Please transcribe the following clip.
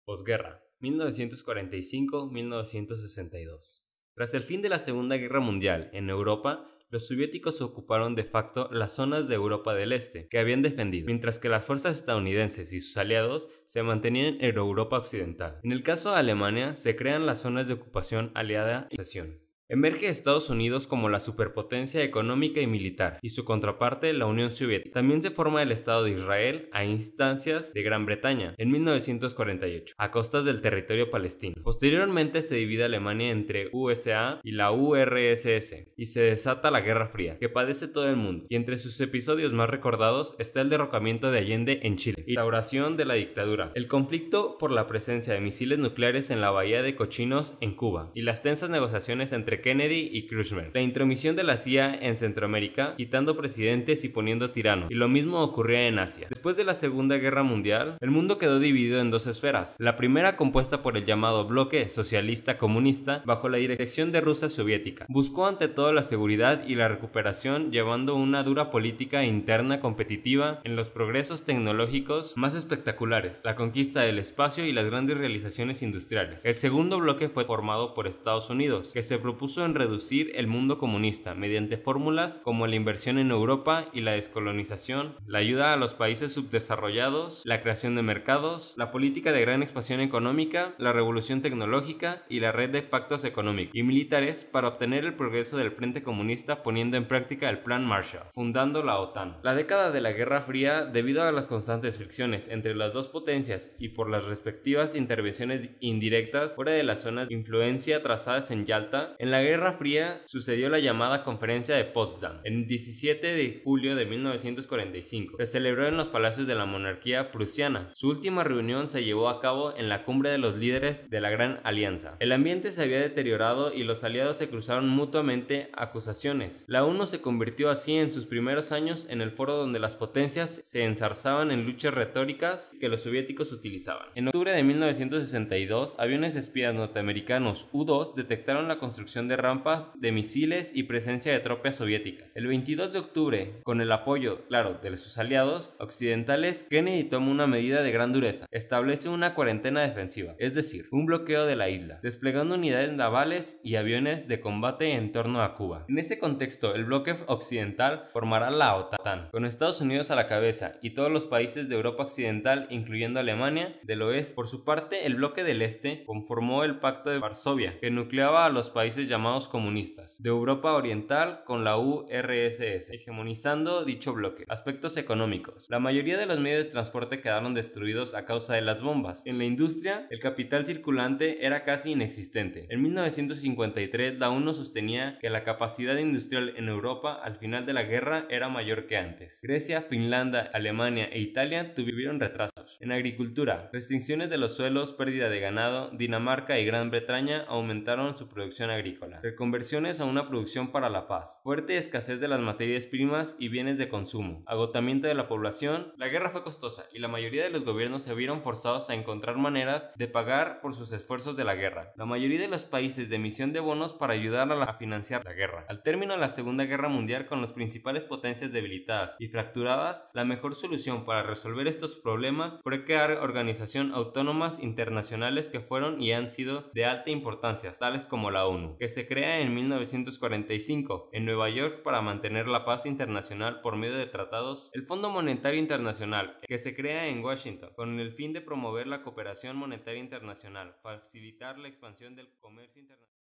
Posguerra, 1945-1962. Tras el fin de la Segunda Guerra Mundial en Europa, los soviéticos ocuparon de facto las zonas de Europa del Este que habían defendido, mientras que las fuerzas estadounidenses y sus aliados se mantenían en Europa Occidental. En el caso de Alemania, se crean las zonas de ocupación aliada y posesión. Emerge Estados Unidos como la superpotencia económica y militar, y su contraparte, la Unión Soviética. También se forma el Estado de Israel a instancias de Gran Bretaña en 1948, a costas del territorio palestino. Posteriormente se divide Alemania entre USA y la URSS, y se desata la Guerra Fría, que padece todo el mundo, y entre sus episodios más recordados está el derrocamiento de Allende en Chile, y la instauración de la dictadura, el conflicto por la presencia de misiles nucleares en la bahía de Cochinos en Cuba, y las tensas negociaciones entre Kennedy y Khrushchev, la intromisión de la CIA en Centroamérica, quitando presidentes y poniendo tiranos, y lo mismo ocurría en Asia. Después de la Segunda Guerra Mundial, el mundo quedó dividido en dos esferas, la primera compuesta por el llamado bloque socialista comunista bajo la dirección de Rusia soviética. Buscó ante todo la seguridad y la recuperación, llevando una dura política interna competitiva en los progresos tecnológicos más espectaculares, la conquista del espacio y las grandes realizaciones industriales. El segundo bloque fue formado por Estados Unidos, que se propuso en reducir el mundo comunista mediante fórmulas como la inversión en Europa y la descolonización, la ayuda a los países subdesarrollados, la creación de mercados, la política de gran expansión económica, la revolución tecnológica y la red de pactos económicos y militares para obtener el progreso del Frente Comunista, poniendo en práctica el Plan Marshall, fundando la OTAN. La década de la Guerra Fría, debido a las constantes fricciones entre las dos potencias y por las respectivas intervenciones indirectas fuera de las zonas de influencia trazadas en Yalta, en la Guerra Fría sucedió la llamada Conferencia de Potsdam. El 17 de julio de 1945 se celebró en los palacios de la monarquía prusiana. Su última reunión se llevó a cabo en la cumbre de los líderes de la Gran Alianza. El ambiente se había deteriorado y los aliados se cruzaron mutuamente acusaciones. La ONU se convirtió así en sus primeros años en el foro donde las potencias se enzarzaban en luchas retóricas que los soviéticos utilizaban. En octubre de 1962, aviones espías norteamericanos U-2 detectaron la construcción de rampas de misiles y presencia de tropas soviéticas. El 22 de octubre, con el apoyo, claro, de sus aliados occidentales, Kennedy toma una medida de gran dureza. Establece una cuarentena defensiva, es decir, un bloqueo de la isla, desplegando unidades navales y aviones de combate en torno a Cuba. En ese contexto, el bloque occidental formará la OTAN, con Estados Unidos a la cabeza y todos los países de Europa Occidental, incluyendo Alemania, del oeste. Por su parte, el bloque del este conformó el Pacto de Varsovia, que nucleaba a los países llamados comunistas de Europa Oriental con la URSS, hegemonizando dicho bloque. Aspectos económicos. La mayoría de los medios de transporte quedaron destruidos a causa de las bombas. En la industria, el capital circulante era casi inexistente. En 1953, la ONU sostenía que la capacidad industrial en Europa al final de la guerra era mayor que antes. Grecia, Finlandia, Alemania e Italia tuvieron retrasos. En agricultura, restricciones de los suelos, pérdida de ganado, Dinamarca y Gran Bretaña aumentaron su producción agrícola. Reconversiones a una producción para la paz. Fuerte escasez de las materias primas y bienes de consumo. Agotamiento de la población. La guerra fue costosa y la mayoría de los gobiernos se vieron forzados a encontrar maneras de pagar por sus esfuerzos de la guerra. La mayoría de los países de emisión de bonos para ayudar a financiar la guerra. Al término de la Segunda Guerra Mundial, con las principales potencias debilitadas y fracturadas, la mejor solución para resolver estos problemas fue crear organizaciones autónomas internacionales que fueron y han sido de alta importancia, tales como la ONU, que se crea en 1945 en Nueva York para mantener la paz internacional por medio de tratados. El Fondo Monetario Internacional, que se crea en Washington con el fin de promover la cooperación monetaria internacional, facilitar la expansión del comercio internacional.